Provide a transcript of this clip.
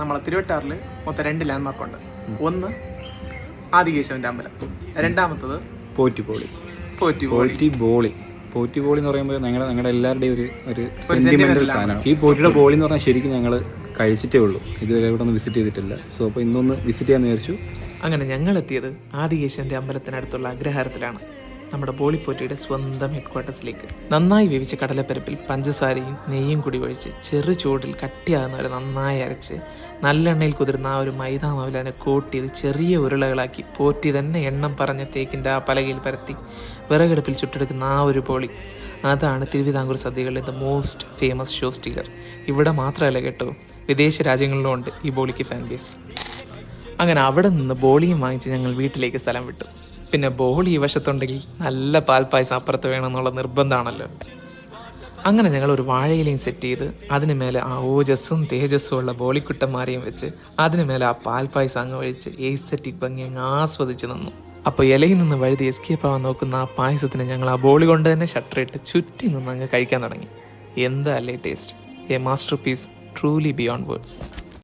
നമ്മളെ തിരുവട്ടാറിൽ മൊത്തം 2 ലാൻഡ്മാർക്ക് ഉണ്ട്. ഒന്ന് ആദികേശവന്റെ അമ്പലം, രണ്ടാമത്തത് പോറ്റിപ്പോളി എന്ന് പറയുമ്പോൾ ഞങ്ങളുടെ എല്ലാവരുടെയും ഒരു സെന്റിമെന്റൽ സാധനമാണ്. ഈ പോറ്റിയുടെ പോളി എന്ന് പറഞ്ഞാൽ ശരിക്കും ഞങ്ങൾ കഴിച്ചിട്ടേ ഉള്ളൂ, ഇതുവരെ ഇവിടെ ഒന്ന് വിസിറ്റ് ചെയ്തിട്ടില്ല. സോ അപ്പോൾ ഇന്നൊന്ന് വിസിറ്റ് ചെയ്യാന്ന് വിചാരിച്ചു. അങ്ങനെ ഞങ്ങൾ എത്തിയത് ആദികേശവന്റെ അമ്പലത്തിനടുത്തുള്ള അഗ്രഹാരത്തിലാണ്, നമ്മുടെ ബോളിപ്പോറ്റിയുടെ സ്വന്തം ഹെഡ്ക്വാർട്ടേഴ്സിലേക്ക്. നന്നായി വേവിച്ച കടലപ്പരപ്പിൽ പഞ്ചസാരയും നെയ്യും കൂടി ഒഴിച്ച് ചെറു ചൂടിൽ കട്ടിയാകുന്നവരെ നന്നായി അരച്ച് നല്ലെണ്ണയിൽ കുതിർന്ന ആ ഒരു മൈദ മാവിൽ അതിനെ കോട്ട് ചെയ്ത് ചെറിയ ഉരുളകളാക്കി പോറ്റി തന്നെ എണ്ണം പറഞ്ഞ തേക്കിൻ്റെ ആ പലകയിൽ പരത്തി വിറകടുപ്പിൽ ചുട്ടെടുക്കുന്ന ആ ഒരു പോളി, അതാണ് തിരുവിതാംകൂർ സദ്യകളിലെ the most famous show stealer. ഇവിടെ മാത്രമല്ല കേട്ടോ, വിദേശ രാജ്യങ്ങളിലും ഉണ്ട് ഈ ബോളിക്ക് ഫാൻ ബേസ്. അങ്ങനെ അവിടെ നിന്ന് ബോളിയും വാങ്ങിച്ച് ഞങ്ങൾ വീട്ടിലേക്ക് സ്ഥലം വിട്ടു. പിന്നെ ബോളി ഈ വശത്തുണ്ടെങ്കിൽ നല്ല പാൽപ്പായസം അപ്പുറത്ത് വേണമെന്നുള്ള നിർബന്ധമാണല്ലോ. അങ്ങനെ ഞങ്ങൾ ഒരു വാഴയിലയും സെറ്റ് ചെയ്ത് അതിന് മേലെ ആ ഓജസ്സും തേജസ്സും ഉള്ള ബോളിക്കുട്ടന്മാരെയും വെച്ച് അതിന് മേലെ ആ പാൽപ്പായസം അങ്ങ് ഒഴിച്ച് എസ്തെറ്റിക് ഭംഗി അങ്ങ് ആസ്വദിച്ച് നിന്നു. അപ്പോൾ ഇലയിൽ നിന്ന് വഴുതി എസ്കേപ്പ് ആവാൻ നോക്കുന്ന ആ പായസത്തിന് ഞങ്ങൾ ആ ബോളി കൊണ്ട് തന്നെ ഷട്ടറിട്ട് ചുറ്റി നിന്ന് അങ്ങ് കഴിക്കാൻ തുടങ്ങി. എന്താ അല്ലേ taste! A masterpiece, truly beyond words.